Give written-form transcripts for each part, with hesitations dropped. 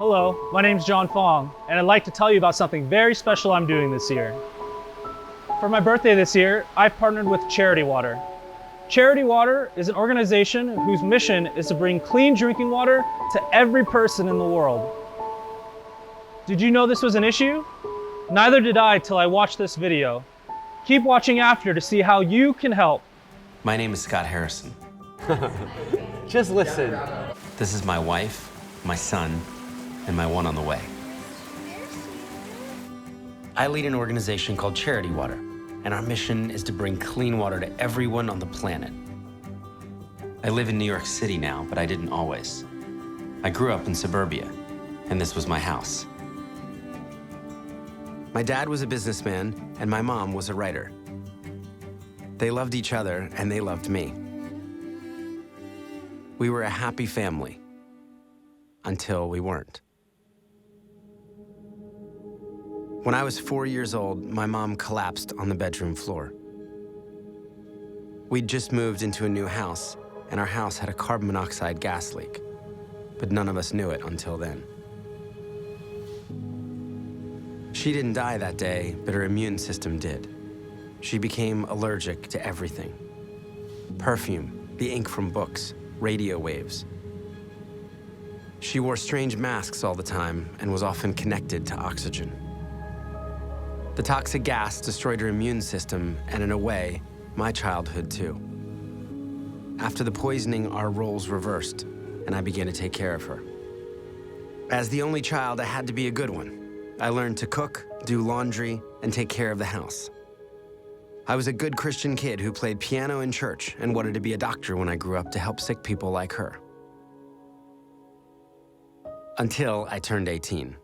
Hello, my name's John Fong, and I'd like to tell you about something very special I'm doing this year. For my birthday this year, I've partnered with Charity Water. Charity Water is an organization whose mission is to bring clean drinking water to every person in the world. Did you know this was an issue? Neither did I till I watched this video. Keep watching after to see how you can help. My name is Scott Harrison. Just listen. This is my wife, my son, and my one on the way. I lead an organization called Charity Water, and our mission is to bring clean water to everyone on the planet. I live in New York City now, but I didn't always. I grew up in suburbia, and this was my house. My dad was a businessman, and my mom was a writer. They loved each other, and they loved me. We were a happy family, until we weren't. When I was 4 years old, my mom collapsed on the bedroom floor. We'd just moved into a new house, and our house had a carbon monoxide gas leak, but none of us knew it until then. She didn't die that day, but her immune system did. She became allergic to everything. Perfume, the ink from books, radio waves. She wore strange masks all the time and was often connected to oxygen. The toxic gas destroyed her immune system and, in a way, my childhood too. After the poisoning, our roles reversed, and I began to take care of her. As the only child, I had to be a good one. I learned to cook, do laundry, and take care of the house. I was a good Christian kid who played piano in church and wanted to be a doctor when I grew up to help sick people like her. Until I turned 18.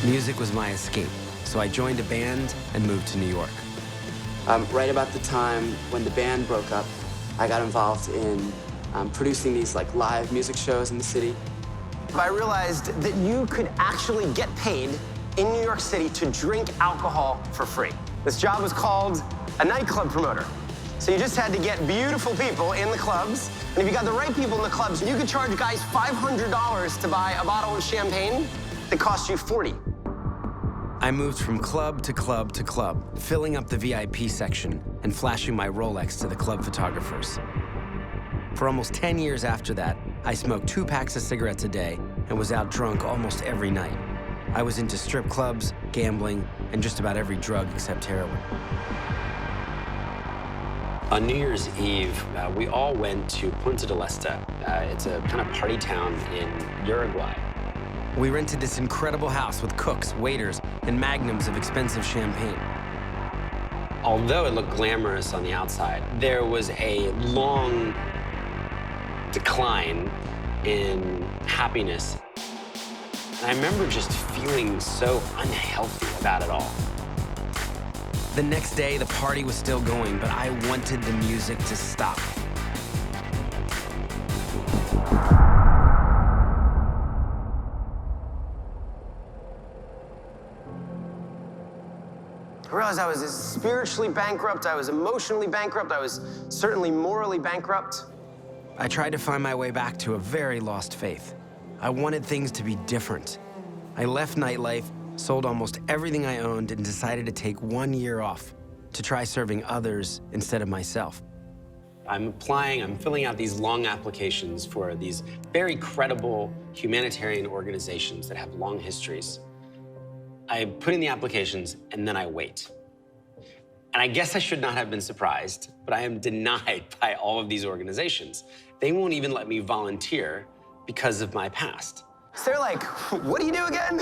Music was my escape, so I joined a band and moved to New York. Right about the time when the band broke up, I got involved in producing these live music shows in the city. I realized that you could actually get paid in New York City to drink alcohol for free. This job was called a nightclub promoter. So you just had to get beautiful people in the clubs, and if you got the right people in the clubs, you could charge guys $500 to buy a bottle of champagne that cost you $40. I moved from club to club to club, filling up the VIP section and flashing my Rolex to the club photographers. For almost 10 years after that, I smoked 2 packs of cigarettes a day and was out drunk almost every night. I was into strip clubs, gambling, and just about every drug except heroin. On New Year's Eve, we all went to Punta del Este. It's a kind of party town in Uruguay. We rented this incredible house with cooks, waiters, and magnums of expensive champagne. Although it looked glamorous on the outside, there was a long decline in happiness. And I remember just feeling so unhealthy about it all. The next day, the party was still going, but I wanted the music to stop. I realized I was spiritually bankrupt, I was emotionally bankrupt, I was certainly morally bankrupt. I tried to find my way back to a very lost faith. I wanted things to be different. I left nightlife, sold almost everything I owned, and decided to take 1 year off to try serving others instead of myself. I'm filling out these long applications for these very credible humanitarian organizations that have long histories. I put in the applications, and then I wait. And I guess I should not have been surprised, but I am denied by all of these organizations. They won't even let me volunteer because of my past. So they're like, what do you do again?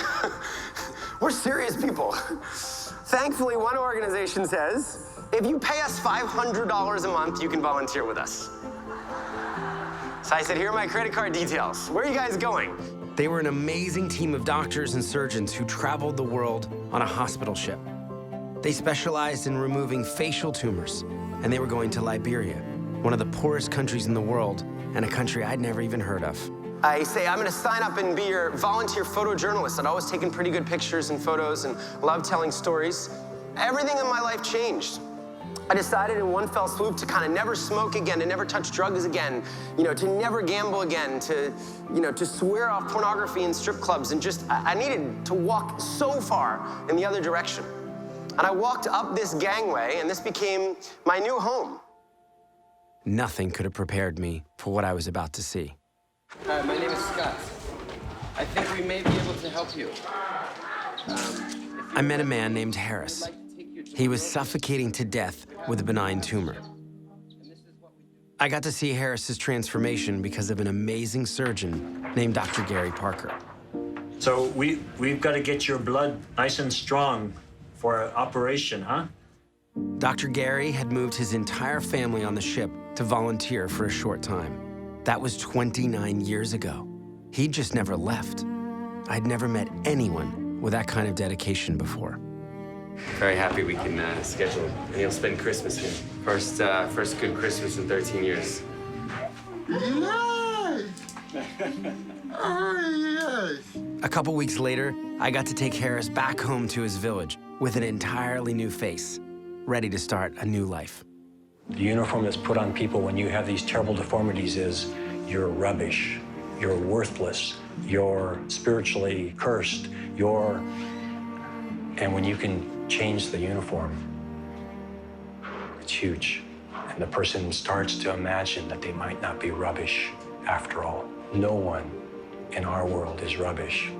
We're serious people. Thankfully, one organization says, if you pay us $500 a month, you can volunteer with us. So I said, here are my credit card details. Where are you guys going? They were an amazing team of doctors and surgeons who traveled the world on a hospital ship. They specialized in removing facial tumors, and they were going to Liberia, one of the poorest countries in the world, and a country I'd never even heard of. I say, I'm gonna sign up and be your volunteer photojournalist. I'd always taken pretty good pictures and photos and loved telling stories. Everything in my life changed. I decided in one fell swoop to kind of never smoke again, to never touch drugs again, to never gamble again, to swear off pornography and strip clubs, and I needed to walk so far in the other direction. And I walked up this gangway, and this became my new home. Nothing could have prepared me for what I was about to see. Hi, my name is Scott. I think we may be able to help you. I met a man named Harris. He was suffocating to death with a benign tumor. I got to see Harris's transformation because of an amazing surgeon named Dr. Gary Parker. So we've got to get your blood nice and strong for an operation, huh? Dr. Gary had moved his entire family on the ship to volunteer for a short time. That was 29 years ago. He'd just never left. I'd never met anyone with that kind of dedication before. Very happy we can schedule, and you'll spend Christmas here. First good Christmas in 13 years. A couple weeks later, I got to take Harris back home to his village with an entirely new face, ready to start a new life. The uniform that's put on people when you have these terrible deformities is you're rubbish, you're worthless, you're spiritually cursed, and when you can change the uniform, it's huge. And the person starts to imagine that they might not be rubbish after all. No one in our world is rubbish.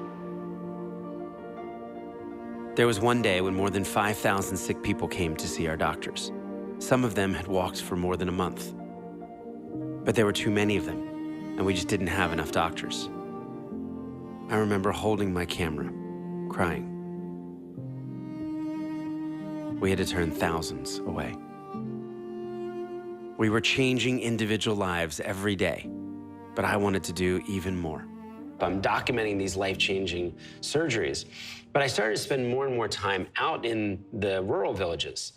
There was one day when more than 5,000 sick people came to see our doctors. Some of them had walked for more than a month. But there were too many of them, and we just didn't have enough doctors. I remember holding my camera, crying. We had to turn thousands away. We were changing individual lives every day, but I wanted to do even more. I'm documenting these life-changing surgeries, but I started to spend more and more time out in the rural villages.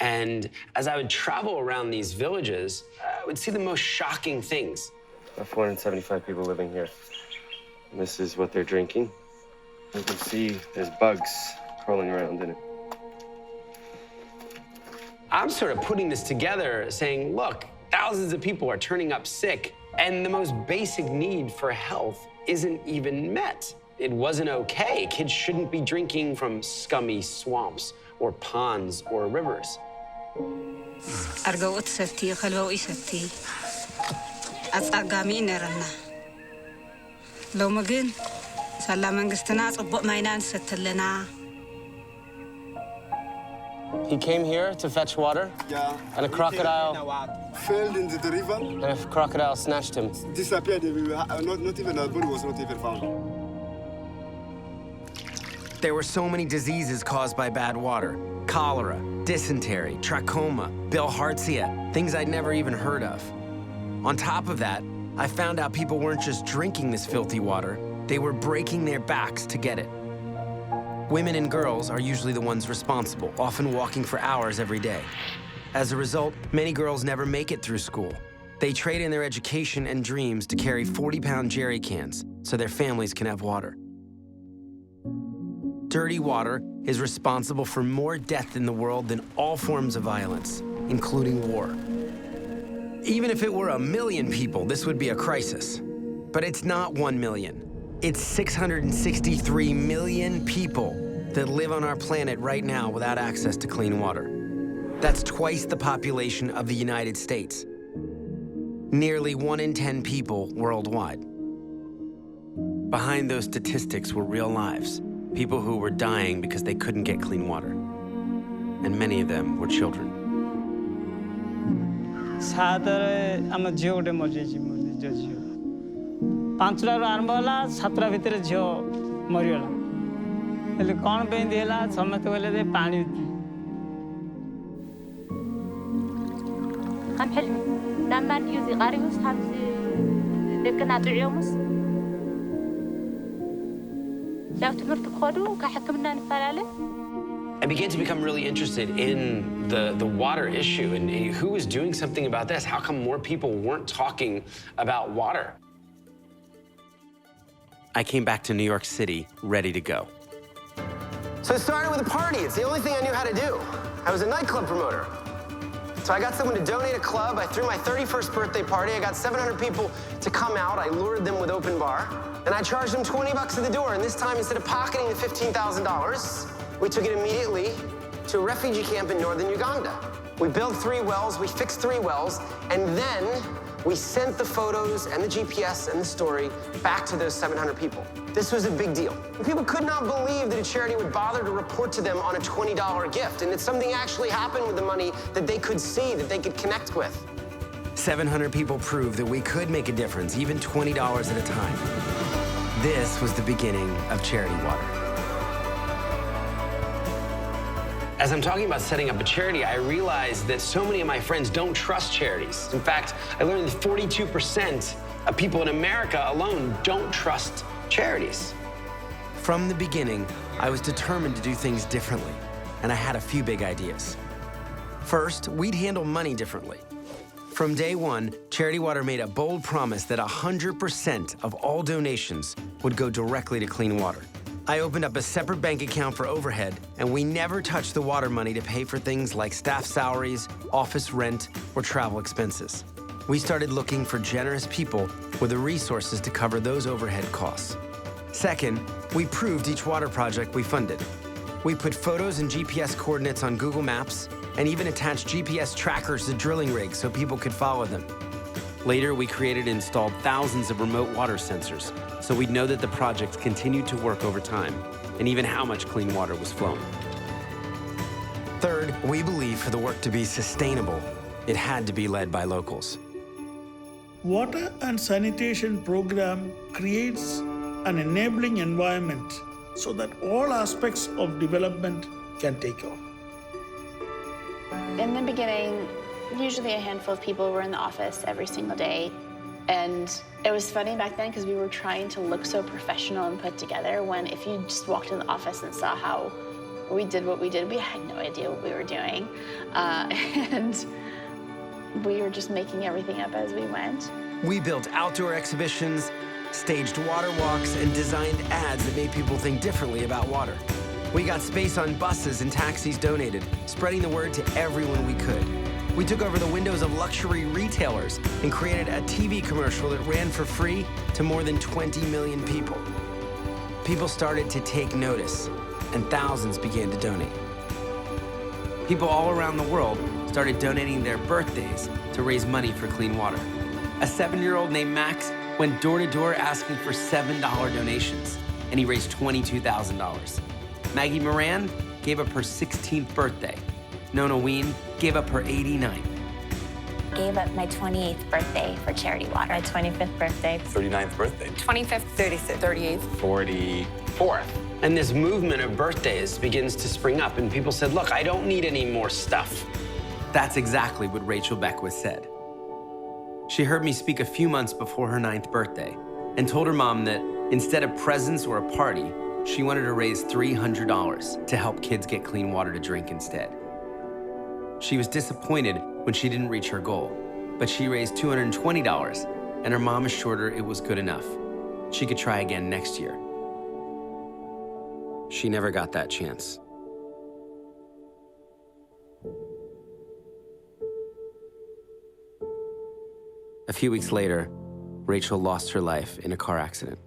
And as I would travel around these villages, I would see the most shocking things. 475 people living here. And this is what they're drinking. You can see there's bugs crawling around in it. I'm sort of putting this together saying, look, thousands of people are turning up sick, and the most basic need for health isn't even met. It wasn't okay. Kids shouldn't be drinking from scummy swamps or ponds or rivers. أرجوت ستي خلوي ستي أتقامي نرنا لو مجن سلام منجستنا صبق ماينان ستلنا. He came here to fetch water, and a crocodile fell into the river. And a crocodile snatched him. Disappeared. Not even our body was not even found. There were so many diseases caused by bad water: cholera, dysentery, trachoma, bilharzia, things I'd never even heard of. On top of that, I found out people weren't just drinking this filthy water, they were breaking their backs to get it. Women and girls are usually the ones responsible, often walking for hours every day. As a result, many girls never make it through school. They trade in their education and dreams to carry 40-pound jerry cans so their families can have water. Dirty water is responsible for more death in the world than all forms of violence, including war. Even if it were 1 million people, this would be a crisis. But it's not 1 million. It's 663 million people that live on our planet right now without access to clean water. That's twice the population of the United States. Nearly 1 in 10 people worldwide. Behind those statistics were real lives, people who were dying because they couldn't get clean water. And many of them were children. ପାଞ୍ଚଟାରୁ ଆରମ୍ଭ ହେଲା 7ଟା ଭିତରେ ଝିଅ ମରିଗଲା ହେଲେ କ'ଣ ପାଇଁ ହେଲା ସମସ୍ତେ କହିଲେ ଯେ ପାଣି ከም ሕልሚ ናማ ድዩ ዚቐሪቡስ ከምዚ ደቅና ጥዕዮሙስ ናብ ትምህርቲ ክኸዱ ካብ ሕክምና ንፈላለ I began to become really interested in the water issue and who was doing something about this. How come more people weren't talking about water? I came back to New York City, ready to go. So I started with a party. It's the only thing I knew how to do. I was a nightclub promoter. So I got someone to donate a club. I threw my 31st birthday party. I got 700 people to come out. I lured them with open bar. And I charged them $20 at the door. And this time, instead of pocketing the $15,000, we took it immediately to a refugee camp in northern Uganda. We built 3 wells, we fixed 3 wells, and then we sent the photos and the GPS and the story back to those 700 people. This was a big deal. People could not believe that a charity would bother to report to them on a $20 gift, and that something actually happened with the money that they could see, that they could connect with. 700 people proved that we could make a difference, even $20 at a time. This was the beginning of Charity Water. As I'm talking about setting up a charity, I realized that so many of my friends don't trust charities. In fact, I learned that 42% of people in America alone don't trust charities. From the beginning, I was determined to do things differently, and I had a few big ideas. First, we'd handle money differently. From day one, Charity Water made a bold promise that 100% of all donations would go directly to clean water. I opened up a separate bank account for overhead, and we never touched the water money to pay for things like staff salaries, office rent, or travel expenses. We started looking for generous people with the resources to cover those overhead costs. Second, we proved each water project we funded. We put photos and GPS coordinates on Google Maps and even attached GPS trackers to drilling rigs so people could follow them. Later, we created and installed thousands of remote water sensors so we'd know that the project continued to work over time and even how much clean water was flowing. Third, we believe for the work to be sustainable, it had to be led by locals. Water and sanitation program creates an enabling environment so that all aspects of development can take off. In the beginning, usually a handful of people were in the office every single day. And it was funny back then because we were trying to look so professional and put together when if you just walked in the office and saw how we did what we did, we had no idea what we were doing. And we were just making everything up as we went. We built outdoor exhibitions, staged water walks, and designed ads that made people think differently about water. We got space on buses and taxis donated, spreading the word to everyone we could. We took over the windows of luxury retailers and created a TV commercial that ran for free to more than 20 million people. People started to take notice, and thousands began to donate. People all around the world started donating their birthdays to raise money for clean water. A 7-year-old named Max went door to door asking for $7 donations, and he raised $22,000. Maggie Moran gave up her 16th birthday. Nona Ween gave up her 89th. Gave up my 28th birthday for Charity Water. My 25th birthday. 39th birthday. 25th, 36th, 38th. 44th. And this movement of birthdays begins to spring up, and people said, look, I don't need any more stuff. That's exactly what Rachel Beckwith said. She heard me speak a few months before her 9th birthday and told her mom that instead of presents or a party, she wanted to raise $300 to help kids get clean water to drink instead. She was disappointed when she didn't reach her goal, but she raised $220, and her mom assured her it was good enough. She could try again next year. She never got that chance. A few weeks later, Rachel lost her life in a car accident.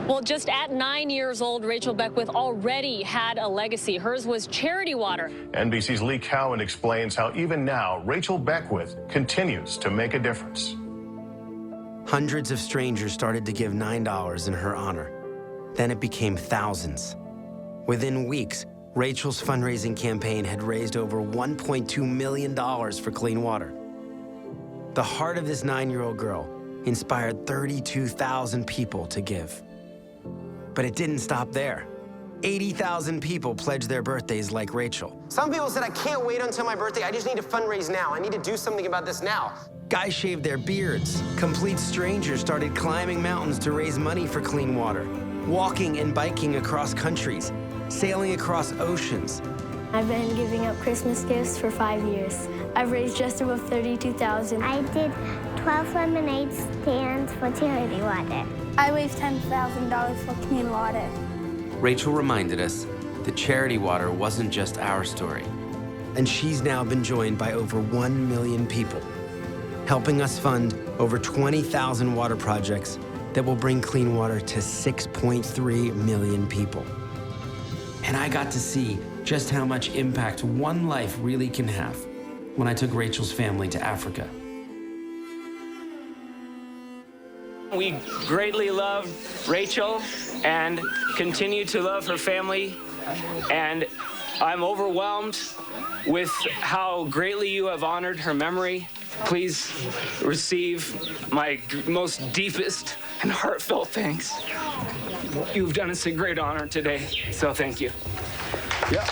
Well, just at 9 years old, Rachel Beckwith already had a legacy. Hers was Charity Water. NBC's Lee Cowan explains how even now, Rachel Beckwith continues to make a difference. Hundreds of strangers started to give $9 in her honor. Then it became thousands. Within weeks, Rachel's fundraising campaign had raised over $1.2 million for clean water. The heart of this 9-year-old girl inspired 32,000 people to give. But it didn't stop there. 80,000 people pledged their birthdays like Rachel. Some people said, I can't wait until my birthday. I just need to fundraise now. I need to do something about this now. Guys shaved their beards. Complete strangers started climbing mountains to raise money for clean water, walking and biking across countries, sailing across oceans. I've been giving up Christmas gifts for 5 years. I've raised just above $32,000. I did 12 lemonade stands for Charity Water. I raised $10,000 for clean water. Rachel reminded us that Charity Water wasn't just our story. and she's now been joined by over 1 million people, helping us fund over 20,000 water projects that will bring clean water to 6.3 million people. And I got to see just how much impact one life really can have when I took Rachel's family to Africa. We greatly love Rachel and continue to love her family, and I'm overwhelmed with how greatly you have honored her memory. Please receive my most deepest and heartfelt thanks. You've done us a great honor today, so thank you. Yeah.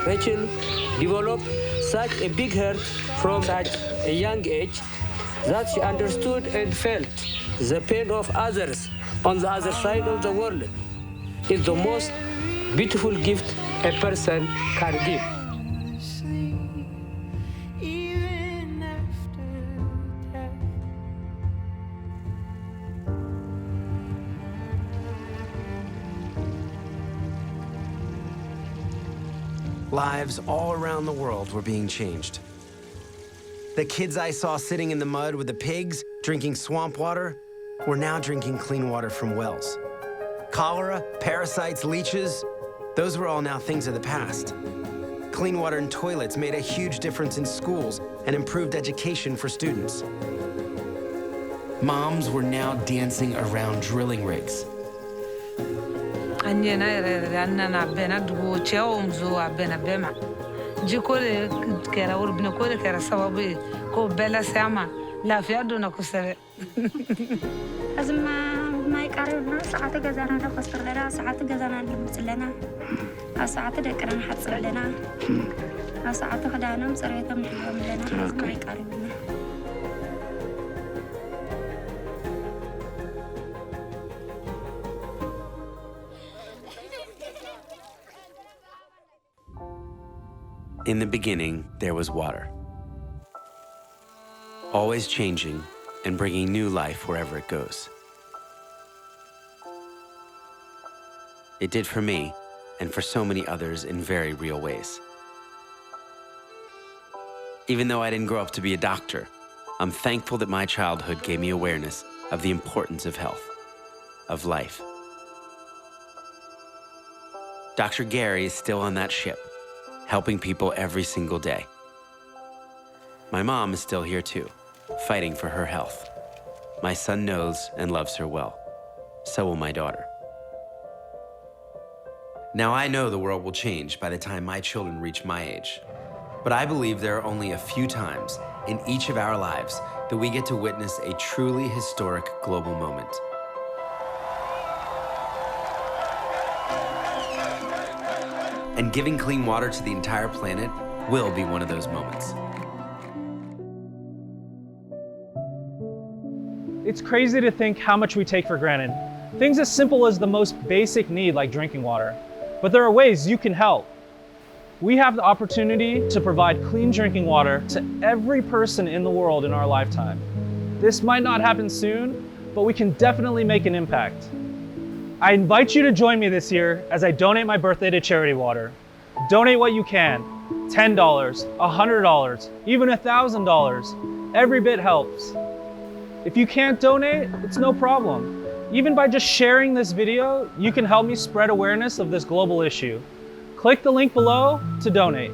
Rachel developed such a big heart from such a young age that she understood and felt the pain of others on the other side of the world. It's the most beautiful gift a person can give. Lives all around the world were being changed. The kids I saw sitting in the mud with the pigs, drinking swamp water, were now drinking clean water from wells. Cholera, parasites, leeches, those were all now things of the past. Clean water and toilets made a huge difference in schools and improved education for students. Moms were now dancing around drilling rigs. ማይ ቀርብና ሰዓት ገዛና ነፈስር ለና ሰዓት ገዛና ልምጽ ለና ሰዓት ደቅና حጽር ለና ሰዓት خدانم ጽሬተም ልም ለና ማይ ቀርብና In the beginning, there was water, always changing and bringing new life wherever it goes. It did for me, and for so many others in very real ways. Even though I didn't grow up to be a doctor, I'm thankful that my childhood gave me awareness of the importance of health, of life. Dr. Gary is still on that ship, helping people every single day. My mom is still here too, fighting for her health. My son knows and loves her well. So will my daughter. Now I know the world will change by the time my children reach my age, but I believe there are only a few times in each of our lives that we get to witness a truly historic global moment. And giving clean water to the entire planet will be one of those moments. It's crazy to think how much we take for granted. Things as simple as the most basic need like drinking water. But there are ways you can help. We have the opportunity to provide clean drinking water to every person in the world in our lifetime. This might not happen soon, but we can definitely make an impact. I invite you to join me this year as I donate my birthday to Charity Water. Donate what you can, $10, $100, even $1,000. Every bit helps. If you can't donate, it's no problem. Even by just sharing this video, you can help me spread awareness of this global issue. Click the link below to donate.